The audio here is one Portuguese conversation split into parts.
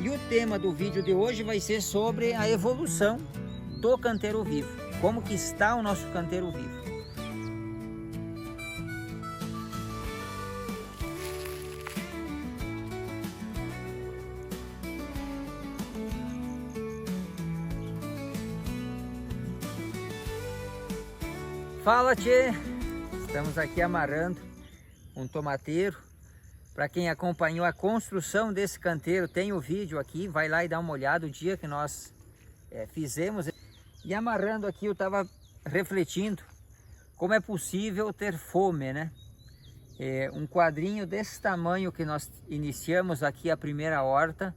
E o tema do vídeo de hoje vai ser sobre a evolução do canteiro vivo. Como que está o nosso canteiro vivo. Fala, tchê! Estamos aqui amarrando um tomateiro. Para quem acompanhou a construção desse canteiro, tem o vídeo aqui, vai lá e dá uma olhada o dia que nós fizemos. E amarrando aqui, eu estava refletindo como é possível ter fome, né? Um quadrinho desse tamanho que nós iniciamos aqui a primeira horta,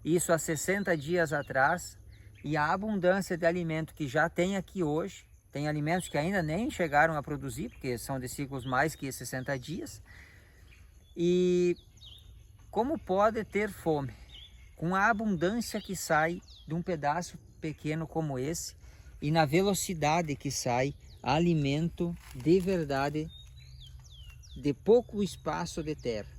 isso há 60 dias atrás, e a abundância de alimento que já tem aqui hoje. Tem alimentos que ainda nem chegaram a produzir, porque são de ciclos mais que 60 dias. E como pode ter fome com a abundância que sai de um pedaço pequeno como esse e na velocidade que sai alimento de verdade de pouco espaço de terra.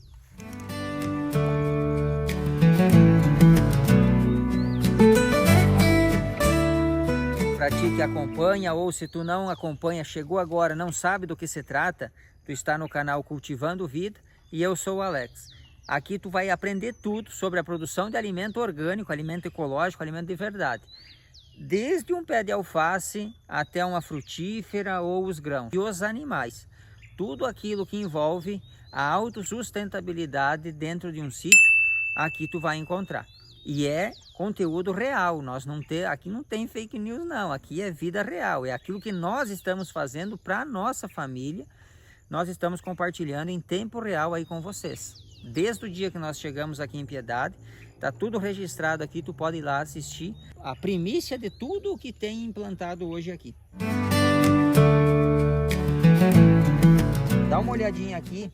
Para ti que acompanha, ou se tu não acompanha, chegou agora, não sabe do que se trata, tu está no canal Cultivando Vida e eu sou o Alex. Aqui tu vai aprender tudo sobre a produção de alimento orgânico, alimento ecológico, alimento de verdade. Desde um pé de alface até uma frutífera ou os grãos e os animais. Tudo aquilo que envolve a autossustentabilidade dentro de um sítio, aqui tu vai encontrar. E é conteúdo real, aqui não tem fake news não, aqui é vida real, é aquilo que nós estamos fazendo para a nossa família, nós estamos compartilhando em tempo real aí com vocês. Desde o dia que nós chegamos aqui em Piedade, tá tudo registrado aqui, tu pode ir lá assistir a primícia de tudo o que tem implantado hoje aqui. Dá uma olhadinha aqui.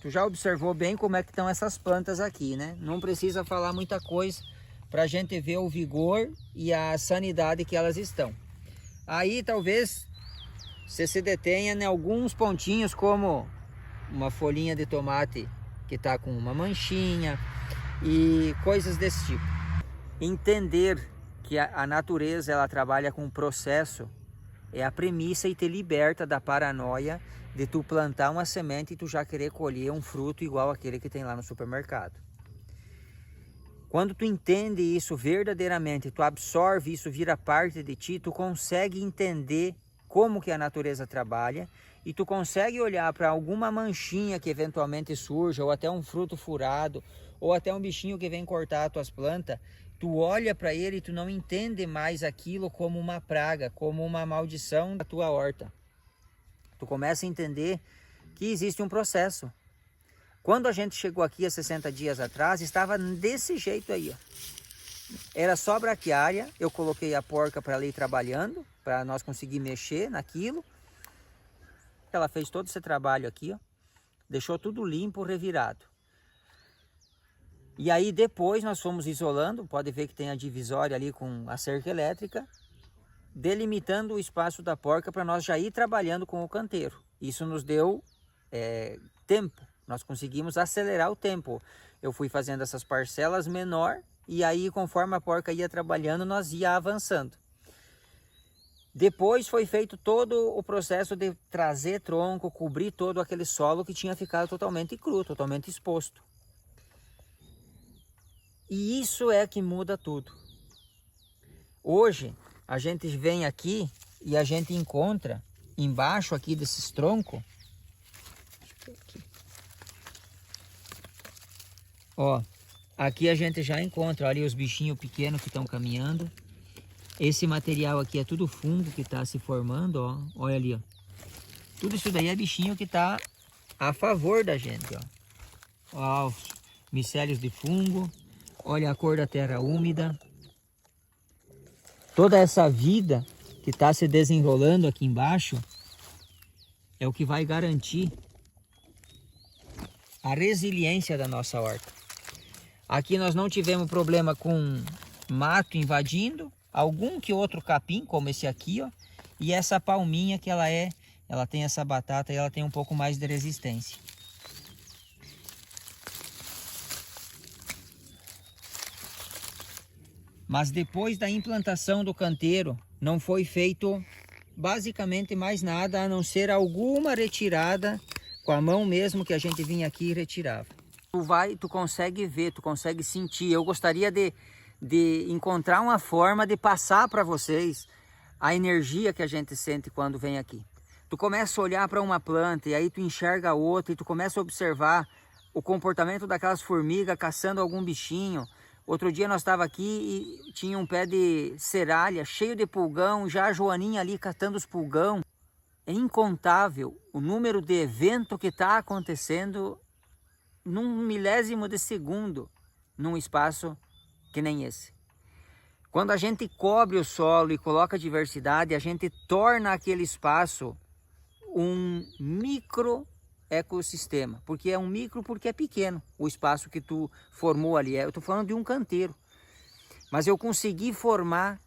Tu já observou bem como é que estão essas plantas aqui, né? Não precisa falar muita coisa para a gente ver o vigor e a sanidade que elas estão. Aí talvez você se detenha em alguns pontinhos, como uma folhinha de tomate que está com uma manchinha e coisas desse tipo. Entender que a natureza ela trabalha com um processo é a premissa e te liberta da paranoia de tu plantar uma semente e tu já querer colher um fruto igual aquele que tem lá no supermercado. Quando tu entende isso verdadeiramente, tu absorve isso, vira parte de ti, tu consegue entender como que a natureza trabalha e tu consegue olhar para alguma manchinha que eventualmente surja, ou até um fruto furado, ou até um bichinho que vem cortar as tuas plantas, tu olha para ele e tu não entende mais aquilo como uma praga, como uma maldição da tua horta. Tu começa a entender que existe um processo. Quando a gente chegou aqui há 60 dias atrás, estava desse jeito aí, ó. Era só braquiária, eu coloquei a porca para ela ir trabalhando, para nós conseguir mexer naquilo. Ela fez todo esse trabalho aqui, ó. Deixou tudo limpo, revirado. E aí depois nós fomos isolando, pode ver que tem a divisória ali com a cerca elétrica, delimitando o espaço da porca para nós já ir trabalhando com o canteiro. Isso nos deu tempo, nós conseguimos acelerar o tempo. Eu fui fazendo essas parcelas menor e aí conforme a porca ia trabalhando nós ia avançando. Depois foi feito todo o processo de trazer tronco, cobrir todo aquele solo que tinha ficado totalmente cru, totalmente exposto. E isso é que muda tudo. Hoje a gente vem aqui e a gente encontra embaixo aqui desses troncos, ó, aqui a gente já encontra, olha os bichinhos pequenos que estão caminhando. Esse material aqui é tudo fungo que está se formando, ó, olha ali, ó. Tudo isso daí é bichinho que está a favor da gente, ó. Ó, os micélios de fungo, olha a cor da terra úmida. Toda essa vida que está se desenrolando aqui embaixo é o que vai garantir a resiliência da nossa horta. Aqui nós não tivemos problema com mato invadindo, algum que outro capim, como esse aqui, ó, e essa palminha que ela tem essa batata e ela tem um pouco mais de resistência. Mas depois da implantação do canteiro, não foi feito basicamente mais nada, a não ser alguma retirada com a mão mesmo, que a gente vinha aqui e retirava. Tu consegue ver, tu consegue sentir. Eu gostaria de encontrar uma forma de passar para vocês a energia que a gente sente quando vem aqui. Tu começa a olhar para uma planta e aí tu enxerga outra e tu começa a observar o comportamento daquelas formigas caçando algum bichinho. Outro dia nós estávamos aqui e tinha um pé de serralha cheio de pulgão, já a Joaninha ali catando os pulgão. É incontável o número de eventos que está acontecendo num milésimo de segundo num espaço que nem esse. Quando a gente cobre o solo e coloca diversidade, a gente torna aquele espaço um micro ecossistema. Porque é um micro porque é pequeno o espaço que tu formou ali. Eu estou falando de um canteiro. Mas eu consegui formar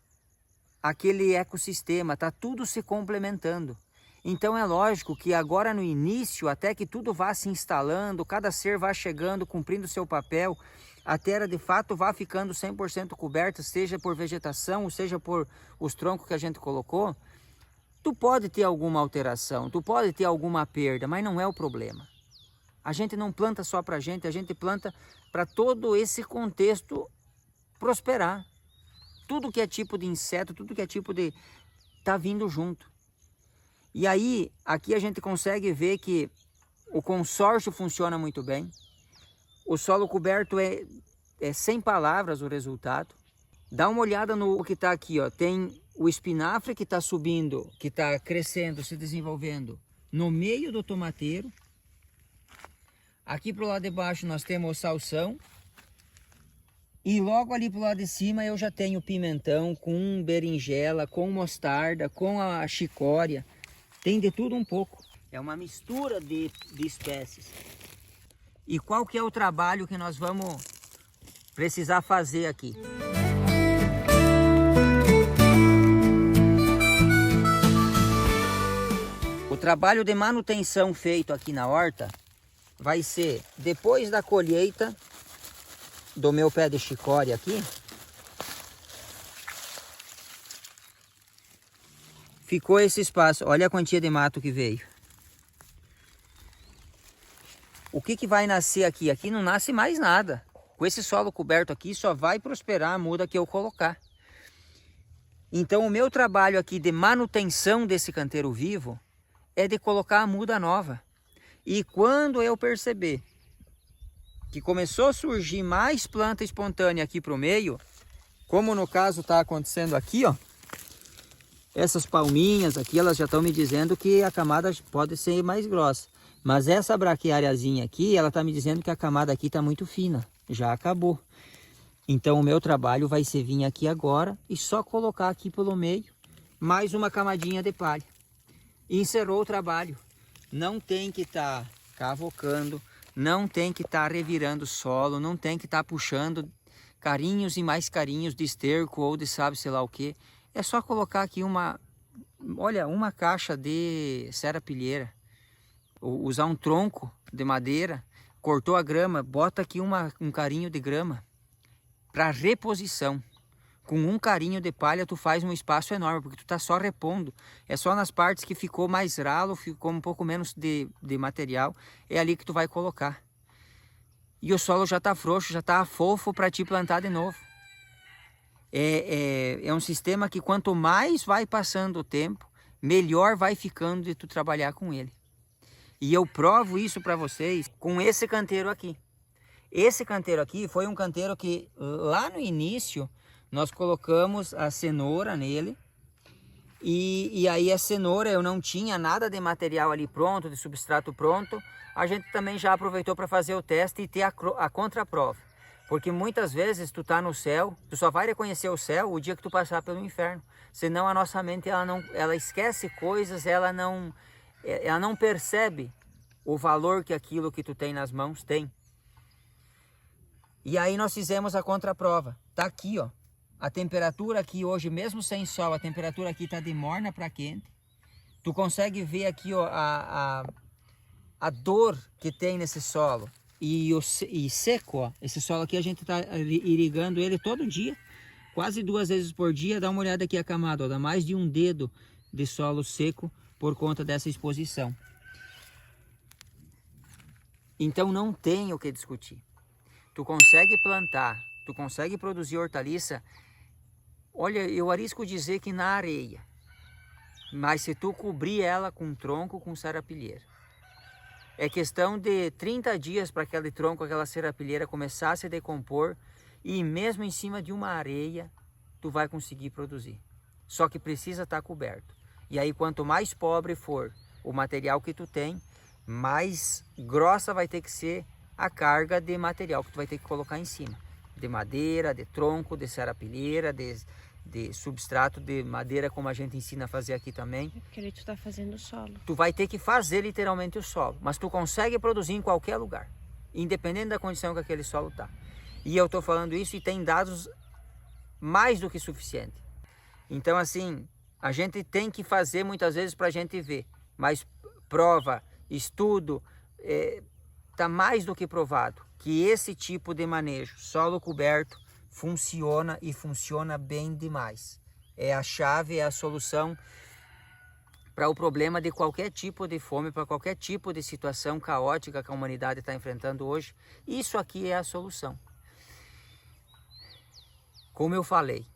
aquele ecossistema, está tudo se complementando. Então é lógico que agora no início, até que tudo vá se instalando, cada ser vá chegando, cumprindo seu papel, a terra de fato vá ficando 100% coberta, seja por vegetação, ou seja por os troncos que a gente colocou, tu pode ter alguma alteração, tu pode ter alguma perda, mas não é o problema. A gente não planta só para a gente planta para todo esse contexto prosperar. Tudo que é tipo de inseto, tudo que é tipo de... tá vindo junto. E aí, aqui a gente consegue ver que o consórcio funciona muito bem. O solo coberto é sem palavras o resultado. Dá uma olhada no que está aqui, ó. Tem o espinafre que está subindo, que está crescendo, se desenvolvendo no meio do tomateiro. Aqui para o lado de baixo nós temos o salsão. E logo ali para o lado de cima eu já tenho pimentão com berinjela, com mostarda, com a chicória. Tem de tudo um pouco. É uma mistura de espécies. E qual que é o trabalho que nós vamos precisar fazer aqui? O trabalho de manutenção feito aqui na horta vai ser depois da colheita do meu pé de chicória aqui. Ficou esse espaço, olha a quantia de mato que veio. O que vai nascer aqui? Aqui não nasce mais nada. Com esse solo coberto aqui só vai prosperar a muda que eu colocar. Então o meu trabalho aqui de manutenção desse canteiro vivo é de colocar a muda nova. E quando eu perceber que começou a surgir mais planta espontânea aqui para o meio, como no caso está acontecendo aqui, ó. Essas palminhas aqui, elas já estão me dizendo que a camada pode ser mais grossa. Mas essa braquiáriazinha aqui, ela está me dizendo que a camada aqui está muito fina. Já acabou. Então o meu trabalho vai ser vir aqui agora e só colocar aqui pelo meio mais uma camadinha de palha. E encerrou o trabalho. Não tem que estar cavocando, não tem que estar revirando o solo, não tem que estar puxando carinhos e mais carinhos de esterco ou de sabe sei lá o que. É só colocar aqui uma caixa de serrapilheira, usar um tronco de madeira, cortou a grama, bota aqui um carinho de grama para reposição. Com um carinho de palha tu faz um espaço enorme, porque tu tá só repondo. É só nas partes que ficou mais ralo, ficou um pouco menos de material, é ali que tu vai colocar. E o solo já tá frouxo, já tá fofo para te plantar de novo. É um sistema que quanto mais vai passando o tempo, melhor vai ficando de tu trabalhar com ele. E eu provo isso para vocês com esse canteiro aqui. Esse canteiro aqui foi um canteiro que lá no início nós colocamos a cenoura nele. E aí a cenoura eu não tinha nada de material ali pronto, de substrato pronto. A gente também já aproveitou para fazer o teste e ter a contraprova. Porque muitas vezes tu tá no céu, tu só vai reconhecer o céu o dia que tu passar pelo inferno. Senão a nossa mente ela esquece coisas, ela não percebe o valor que aquilo que tu tem nas mãos tem. E aí nós fizemos a contraprova. Tá aqui, ó. A temperatura aqui hoje, mesmo sem sol, a temperatura aqui tá de morna para quente. Tu consegue ver aqui, ó, a dor que tem nesse solo. E seco, ó, esse solo aqui a gente está irrigando ele todo dia. quase 2 vezes por dia. Dá uma olhada aqui a camada, ó, dá mais de um dedo de solo seco por conta dessa exposição. Então não tem o que discutir. Tu consegue plantar, tu consegue produzir hortaliça, olha, eu arrisco dizer que na areia. Mas se tu cobrir ela com tronco, com serapilheira. É questão de 30 dias para aquele tronco, aquela serapilheira começar a se decompor. E mesmo em cima de uma areia, tu vai conseguir produzir. Só que precisa estar coberto. E aí quanto mais pobre for o material que tu tem, mais grossa vai ter que ser a carga de material que tu vai ter que colocar em cima. De madeira, de tronco, de serapilheira, de substrato de madeira, como a gente ensina a fazer aqui também. Porque ali tu tá fazendo o solo. Tu vai ter que fazer literalmente o solo, mas tu consegue produzir em qualquer lugar, independente da condição que aquele solo tá. E eu tô falando isso e tem dados mais do que suficiente. Então assim, a gente tem que fazer muitas vezes para a gente ver, mas prova, estudo, tá mais do que provado que esse tipo de manejo, solo coberto, funciona e funciona bem demais. É a chave, é a solução para o problema de qualquer tipo de fome, para qualquer tipo de situação caótica que a humanidade está enfrentando hoje. Isso aqui é a solução. Como eu falei,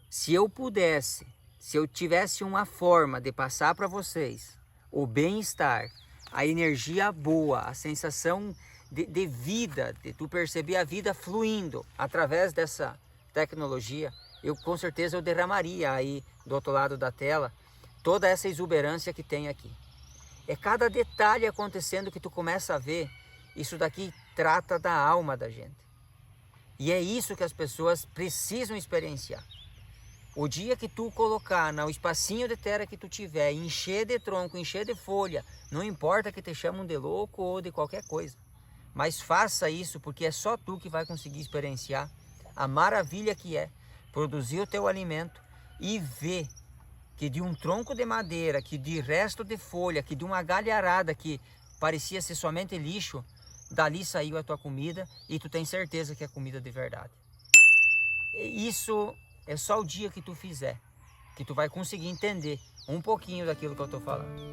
se eu pudesse, se eu tivesse uma forma de passar para vocês o bem-estar, a energia boa, a sensação de vida, de tu perceber a vida fluindo através dessa tecnologia, eu com certeza eu derramaria aí do outro lado da tela toda essa exuberância que tem aqui. É cada detalhe acontecendo que tu começa a ver, isso daqui trata da alma da gente. E é isso que as pessoas precisam experienciar. O dia que tu colocar no espacinho de terra que tu tiver, encher de tronco, encher de folha, não importa que te chamam de louco ou de qualquer coisa. Mas faça isso porque é só tu que vai conseguir experienciar a maravilha que é produzir o teu alimento e ver que de um tronco de madeira, que de resto de folha, que de uma galharada que parecia ser somente lixo, dali saiu a tua comida e tu tem certeza que é comida de verdade. Isso é só o dia que tu fizer, que tu vai conseguir entender um pouquinho daquilo que eu estou falando.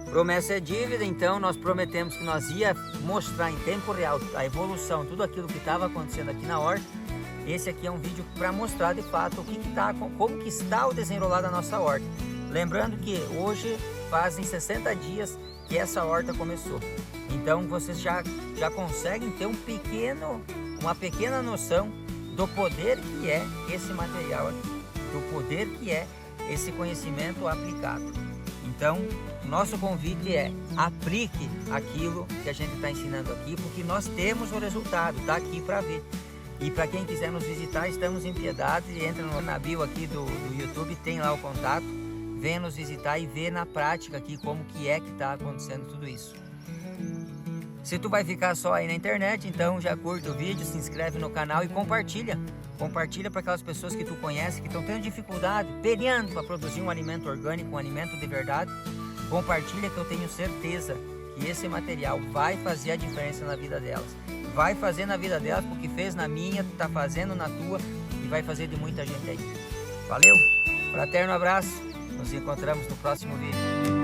Promessa é dívida, então nós prometemos que nós ia mostrar em tempo real a evolução, tudo aquilo que estava acontecendo aqui na horta. Esse aqui é um vídeo para mostrar de fato o que tá, como que está o desenrolar da nossa horta. Lembrando que hoje fazem 60 dias que essa horta começou. Então vocês já conseguem ter uma pequena noção do poder que é esse material aqui, do poder que é esse conhecimento aplicado. Então, nosso convite é: aplique aquilo que a gente está ensinando aqui, porque nós temos o resultado, está aqui para ver. E para quem quiser nos visitar, estamos em Piedade, entra na bio aqui do YouTube, tem lá o contato, venha nos visitar e vê na prática aqui como que é que está acontecendo tudo isso. Se tu vai ficar só aí na internet, então já curta o vídeo, se inscreve no canal e compartilha. Compartilha para aquelas pessoas que tu conhece, que estão tendo dificuldade, peleando para produzir um alimento orgânico, um alimento de verdade. Compartilha, que eu tenho certeza que esse material vai fazer a diferença na vida delas. Vai fazer na vida delas porque fez na minha, tá fazendo na tua e vai fazer de muita gente aí. Valeu, fraterno abraço, nos encontramos no próximo vídeo.